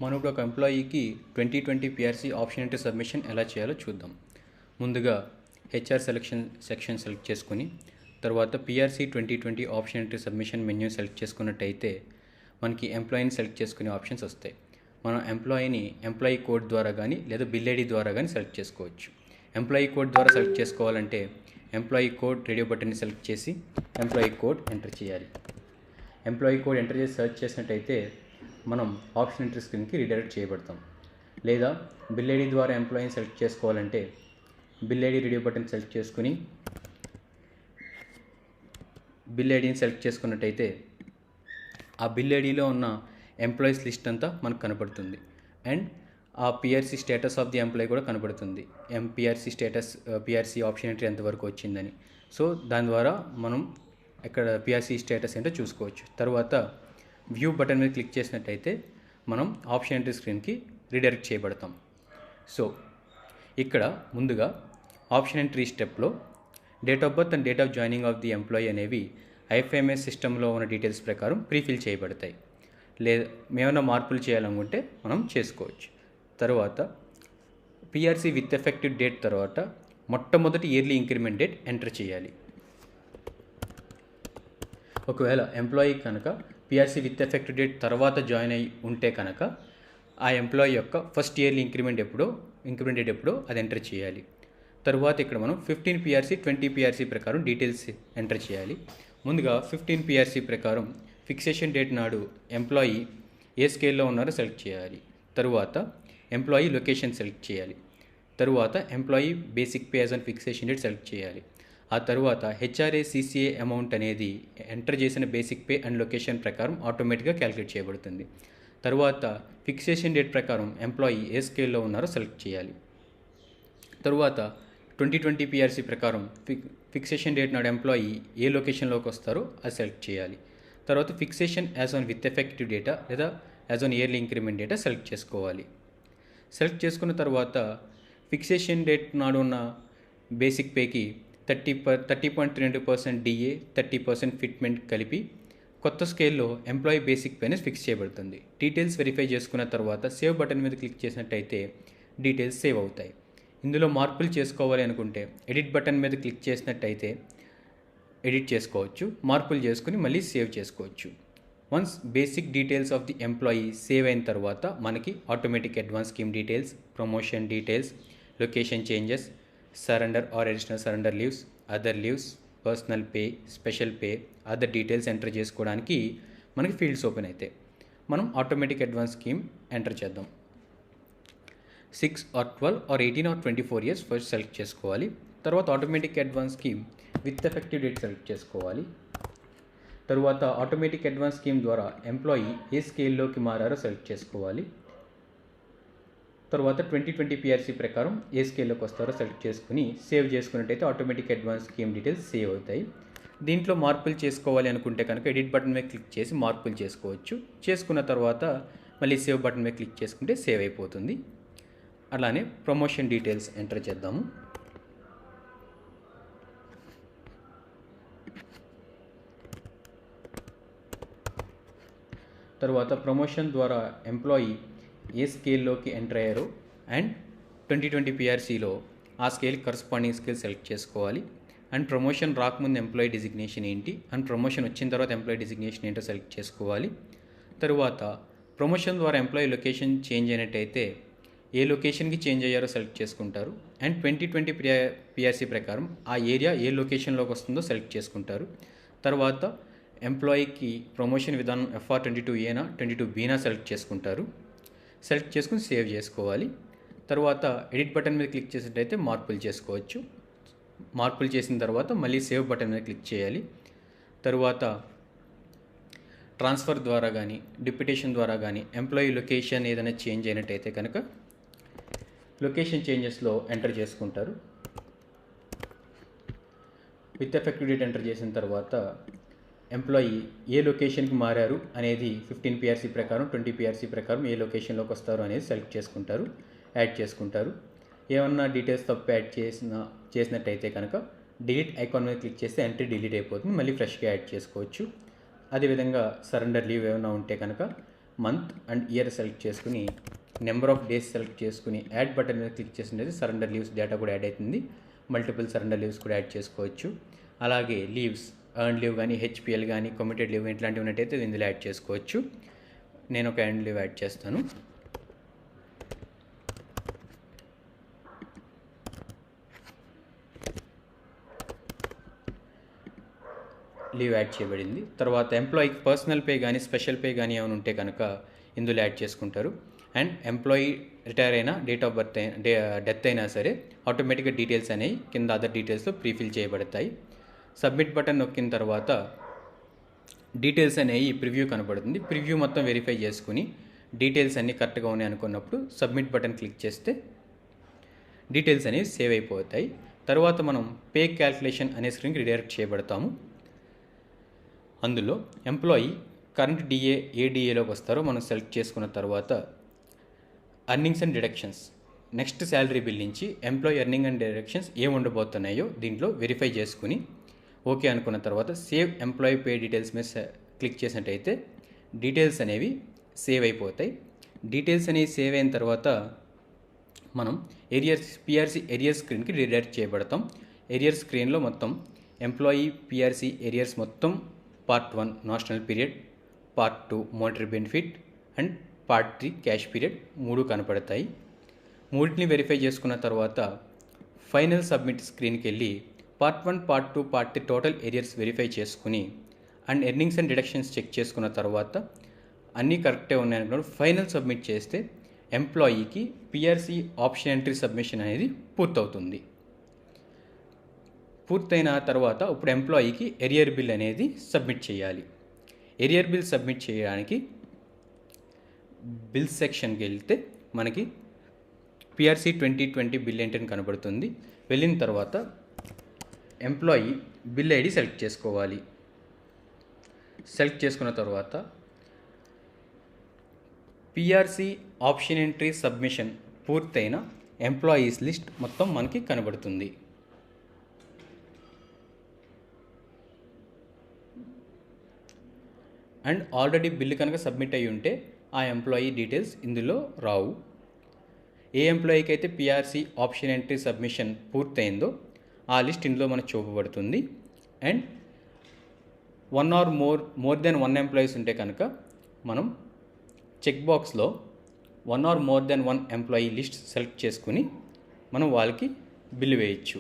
మనం ఇప్పుడు ఒక ఎంప్లాయీకి 2020 పిఆర్సీ ఆప్షన్ ఎంట్రీ సబ్మిషన్ ఎలా చేయాలో చూద్దాం. ముందుగా హెచ్ఆర్ సెక్షన్ సెలెక్ట్ చేసుకుని తర్వాత PRC 2020 option entry submission menu select చేసుకున్నట్టయితే మనకి ఎంప్లాయీని సెలెక్ట్ చేసుకునే ఆప్షన్స్ వస్తాయి. మనం ఎంప్లాయీ కోడ్ ద్వారా కానీ లేదా బిల్ ఐడి ద్వారా కానీ సెలెక్ట్ చేసుకోవచ్చు. ఎంప్లాయీ కోడ్ ద్వారా సెలెక్ట్ చేసుకోవాలంటే ఎంప్లాయీ కోడ్ రేడియో బటన్ని సెలెక్ట్ చేసి ఎంప్లాయీ కోడ్ ఎంటర్ చేయాలి. ఎంప్లాయీ కోడ్ ఎంటర్ చేసి సెర్చ్ చేసినట్టయితే మనం ఆప్షన్ ఎంట్రీ స్క్రీన్కి రీడైరెక్ట్ చేయబడతాం. లేదా బిల్ ఐడి ద్వారా ఎంప్లాయీని సెలెక్ట్ చేసుకోవాలంటే bill ID radio button select చేసుకుని బిల్ ఐడిని సెలెక్ట్ చేసుకున్నట్టయితే ఆ బిల్ ఐడిలో ఉన్న ఎంప్లాయీస్ లిస్ట్ అంతా మనకు కనబడుతుంది. అండ్ ఆ PRC status of the employee కూడా కనబడుతుంది. పిఆర్సీ ఆప్షన్ ఎంట్రీ ఎంతవరకు వచ్చిందని. సో దాని ద్వారా మనం ఇక్కడ పిఆర్సీ స్టేటస్ ఏంటో చూసుకోవచ్చు. తర్వాత వ్యూ బటన్ మీద క్లిక్ చేసినట్టయితే మనం ఆప్షన్ ఎంట్రీ స్క్రీన్కి రీడైరెక్ట్ చేయబడతాం. సో ఇక్కడ ముందుగా ఆప్షన్ ఎంట్రీ స్టెప్లో date of birth and date of joining of the employee అనేవి ఐఎఫ్ఎంఎస్ సిస్టంలో ఉన్న డీటెయిల్స్ ప్రకారం ప్రీఫిల్ చేయబడతాయి. లేదా ఏమైనా మార్పులు చేయాలనుకుంటే మనం చేసుకోవచ్చు. తర్వాత పిఆర్సీ విత్ ఎఫెక్టివ్ డేట్ తర్వాత మొట్టమొదటి ఇయర్లీ ఇంక్రిమెంట్ డేట్ ఎంటర్ చేయాలి. ఒకవేళ ఎంప్లాయీ కనుక పిఆర్సీ విత్ ఎఫెక్టివ్ డేట్ తర్వాత జాయిన్ అయి ఉంటే కనుక ఆ ఎంప్లాయీ యొక్క ఫస్ట్ ఇయర్లీ ఇంక్రిమెంట్ డేట్ ఎప్పుడో అది ఎంటర్ చేయాలి. తరువాత ఇక్కడ మనం 15 పిఆర్సీ 20 పిఆర్సీ ప్రకారం డీటెయిల్స్ ఎంటర్ చేయాలి. ముందుగా 15 పిఆర్సీ ప్రకారం ఫిక్సేషన్ డేట్ నాడు ఎంప్లాయీ ఏ స్కేల్లో ఉన్నారో సెలెక్ట్ చేయాలి. తరువాత ఎంప్లాయీ లొకేషన్ సెలెక్ట్ చేయాలి. తరువాత employee basic pay as on fixation date select చేయాలి. ఆ తర్వాత హెచ్ఆర్ఏ సిసిఏ అమౌంట్ అనేది ఎంటర్ చేసిన బేసిక్ పే అండ్ లొకేషన్ ప్రకారం ఆటోమేటిక్గా క్యాలిక్యులేట్ చేయబడుతుంది. తర్వాత ఫిక్సేషన్ డేట్ ప్రకారం ఎంప్లాయీ ఏ స్కేల్లో ఉన్నారో సెలెక్ట్ చేయాలి. తరువాత 2020 పిఆర్సీ ప్రకారం ఫిక్సేషన్ డేట్ నాడు ఎంప్లాయీ ఏ లొకేషన్లోకి వస్తారో అది సెలెక్ట్ చేయాలి. తర్వాత fixation as on with effective data లేదా as on yearly increment data select చేసుకోవాలి. సెలెక్ట్ చేసుకున్న తర్వాత ఫిక్సేషన్ డేట్ నాడు ఉన్న బేసిక్ పేకి 30.32% డిఏ 30% ఫిట్మెంట్ కలిపి కొత్త స్కేల్లో ఎంప్లాయీ బేసిక్ పే అనేది ఫిక్స్ చేయబడుతుంది. డీటెయిల్స్ వెరిఫై చేసుకున్న తర్వాత సేవ్ బటన్ మీద క్లిక్ చేసినట్టయితే డీటెయిల్స్ సేవ్ అవుతాయి. ఇందులో మార్పులు చేసుకోవాలి అనుకుంటే ఎడిట్ బటన్ మీద క్లిక్ చేసినట్టయితే ఎడిట్ చేసుకోవచ్చు. మార్పులు చేసుకుని మళ్ళీ సేవ్ చేసుకోవచ్చు. Once basic details of the employee save అయిన తర్వాత మనకి automatic advance scheme details, promotion details, location changes, surrender are additional surrender leaves, other leaves, personal pay, special pay, other details enter చేసుకోవడానికి మనకి ఫీల్డ్స్ ఓపెన్ అవుతాయి. మనం automatic advance scheme enter చేద్దాం. 6 or 12 or 18 or 24 years first select చేసుకోవాలి. తర్వాత automatic advance scheme with effective date select చేసుకోవాలి. తర్వాత automatic advance scheme ద్వారా ఎంప్లాయీ ఏ స్కేల్లోకి మారారో సెలెక్ట్ చేసుకోవాలి. తర్వాత 2020 పిఆర్సీ ప్రకారం ఏ స్కేల్లోకి వస్తారో సెలెక్ట్ చేసుకుని సేవ్ చేసుకున్నట్టయితే automatic advance scheme details save అవుతాయి. దీంట్లో మార్పులు చేసుకోవాలి అనుకుంటే కనుక ఎడిట్ బటన్ మీద క్లిక్ చేసి మార్పులు చేసుకోవచ్చు. చేసుకున్న తర్వాత మళ్ళీ సేవ్ బటన్ మీద క్లిక్ చేసుకుంటే సేవ్ అయిపోతుంది. అలానే ప్రమోషన్ డీటెయిల్స్ ఎంటర్ చేద్దాము. తర్వాత ప్రమోషన్ ద్వారా ఎంప్లాయీ ఏ స్కేల్లోకి ఎంటర్ అయ్యారో అండ్ 2020 పిఆర్సీలో ఆ స్కేల్ కరస్పాండింగ్ స్కేల్ సెలెక్ట్ చేసుకోవాలి. అండ్ ప్రమోషన్ రాకముందు ఎంప్లాయీ డిజిగ్నేషన్ ఏంటి అండ్ ప్రమోషన్ వచ్చిన తర్వాత ఎంప్లాయీ డిజిగ్నేషన్ ఏంటో సెలెక్ట్ చేసుకోవాలి. తరువాత ప్రమోషన్ ద్వారా ఎంప్లాయీ లొకేషన్ చేంజ్ అయినట్టయితే ఏ లొకేషన్కి చేంజ్ అయ్యారో సెలెక్ట్ చేసుకుంటారు. అండ్ 2020 పిఆర్సీ ప్రకారం ఆ ఏరియా ఏ లొకేషన్లోకి వస్తుందో సెలెక్ట్ చేసుకుంటారు. తర్వాత ఎంప్లాయీకి ప్రమోషన్ విధానం FR22Aనా 22Bనా సెలెక్ట్ చేసుకుంటారు. సెలెక్ట్ చేసుకుని సేవ్ చేసుకోవాలి. తర్వాత ఎడిట్ బటన్ మీద క్లిక్ చేసినట్టయితే మార్పులు చేసుకోవచ్చు. మార్పులు చేసిన తర్వాత మళ్ళీ సేవ్ బటన్ మీద క్లిక్ చేయాలి. తరువాత ట్రాన్స్ఫర్ ద్వారా కానీ డిప్యుటేషన్ ద్వారా కానీ ఎంప్లాయీ లొకేషన్ ఏదైనా చేంజ్ అయినట్టయితే కనుక లొకేషన్ చేంజెస్లో ఎంటర్ చేసుకుంటారు. విత్ ఎఫెక్టివ్ డేట్ ఎంటర్ చేసిన తర్వాత ఎంప్లాయీ ఏ లొకేషన్కి మారారు అనేది 15 పిఆర్సీ ప్రకారం 20 పిఆర్సీ ప్రకారం ఏ లొకేషన్లోకి వస్తారు అనేది సెలెక్ట్ చేసుకుంటారు, యాడ్ చేసుకుంటారు. ఏమన్నా డీటెయిల్స్ తప్పు యాడ్ చేసినట్టయితే కనుక డిలీట్ ఐకాన్ మీద క్లిక్ చేస్తే ఎంట్రీ డిలీట్ అయిపోతుంది. మళ్ళీ ఫ్రెష్గా యాడ్ చేసుకోవచ్చు. అదేవిధంగా సరెండర్ లీవ్ ఏమైనా ఉంటే కనుక మంత్ అండ్ ఇయర్ సెలెక్ట్ చేసుకుని నెంబర్ ఆఫ్ డేస్ సెలెక్ట్ చేసుకుని యాడ్ బటన్ మీద క్లిక్ చేసినది సరెండర్ లీవ్స్ డేటా కూడా యాడ్ అవుతుంది. మల్టిపుల్ సరెండర్ లీవ్స్ కూడా యాడ్ చేసుకోవచ్చు. అలాగే లీవ్స్ ఎర్న్ లీవ్ కానీ హెచ్పిఎల్ కానీ కమిటెడ్ లీవ్ ఇట్లాంటివి ఉన్నట్టయితే ఇందులో యాడ్ చేసుకోవచ్చు. నేను ఒక ఎర్న్ లీవ్ యాడ్ చేస్తాను. లీవ్ యాడ్ చేయబడింది. తర్వాత ఎంప్లాయీకి పర్సనల్ పే కానీ స్పెషల్ పే కానీ ఏమైనా ఉంటే కనుక ఇందులో యాడ్ చేసుకుంటారు. అండ్ ఎంప్లాయీ రిటైర్ అయినా డేట్ ఆఫ్ బర్త్ డెత్ అయినా సరే ఆటోమేటిక్గా డీటెయిల్స్ అనేవి కింద అదర్ డీటెయిల్స్లో ప్రీఫిల్ చేయబడతాయి. సబ్మిట్ బటన్ నొక్కిన తర్వాత డీటెయిల్స్ అనేవి ప్రివ్యూ కనబడుతుంది. ప్రివ్యూ మొత్తం వెరిఫై చేసుకుని డీటెయిల్స్ అన్నీ కరెక్ట్గా ఉన్నాయి అనుకున్నప్పుడు సబ్మిట్ బటన్ క్లిక్ చేస్తే డీటెయిల్స్ అనేవి సేవ్ అయిపోతాయి. తర్వాత మనం పే క్యాల్కులేషన్ అనే స్క్రీన్కి రిడైరెక్ట్ చేయబడతాము. అందులో ఎంప్లాయీ కరెంట్ డిఏ ఏ డిఏలోకి వస్తారో మనం సెలెక్ట్ చేసుకున్న తర్వాత earnings and deductions next salary bill నుంచి ఎంప్లాయీ ఎర్నింగ్ అండ్ డిడక్షన్స్ ఏం ఉండబోతున్నాయో దీంట్లో వెరిఫై చేసుకుని ఓకే అనుకున్న తర్వాత సేవ్ ఎంప్లాయీ పే డీటెయిల్స్ మీద క్లిక్ చేసినట్టయితే డీటెయిల్స్ అనేవి సేవ్ అయిపోతాయి. డీటెయిల్స్ అనేవి సేవ్ అయిన తర్వాత మనం పిఆర్సీ ఎరియర్ స్క్రీన్కి రిడైరెక్ట్ చేయబడతాం. ఎరియర్ స్క్రీన్లో మొత్తం ఎంప్లాయీ పిఆర్సీ ఎరియర్స్ మొత్తం part 1 national period, part 2 monetary benefit and part 3 cash period 3 కనపడతాయి. మూడింటిని వెరిఫై చేసుకున్న తర్వాత ఫైనల్ సబ్మిట్ స్క్రీన్కి వెళ్ళి part 1, part 2, part 3 total arrears verify చేసుకుని and earnings and deductions check చేసుకున్న తర్వాత అన్నీ కరెక్టే ఉన్నాయనుకున్నప్పుడు ఫైనల్ సబ్మిట్ చేస్తే ఎంప్లాయీకి పిఆర్సీ ఆప్షన్ ఎంట్రీ సబ్మిషన్ అనేది పూర్తవుతుంది. పూర్తయిన తర్వాత ఇప్పుడు ఎంప్లాయీకి ఎరియర్ బిల్ అనేది సబ్మిట్ చేయాలి. ఎరియర్ బిల్ సబ్మిట్ చేయడానికి బిల్ సెక్షన్కి వెళ్తే మనకి పిఆర్సీ 2020 బిల్ ఎంట్రీ కనబడుతుంది. వెళ్ళిన తర్వాత ఎంప్లాయీ బిల్ ఐడి సెలెక్ట్ చేసుకోవాలి. సెలెక్ట్ చేసుకున్న తర్వాత పిఆర్సీ ఆప్షన్ ఎంట్రీ సబ్మిషన్ పూర్తయిన ఎంప్లాయీస్ లిస్ట్ మొత్తం మనకి కనబడుతుంది. అండ్ ఆల్రెడీ బిల్లు కనుక సబ్మిట్ అయ్యి ఉంటే ఆ ఎంప్లాయీ డీటెయిల్స్ ఇందులో రావు. ఏ ఎంప్లాయీకి అయితే పిఆర్సీ ఆప్షన్ ఎంట్రీ సబ్మిషన్ పూర్తయిందో ఆ లిస్ట్ ఇందులో మనకు చూపబడుతుంది. And one or more than 1 employees ఉంటే కనుక మనం చెక్ బాక్స్లో 1 or more than 1 employee list select చేసుకుని మనం వాళ్ళకి బిల్లు వేయచ్చు.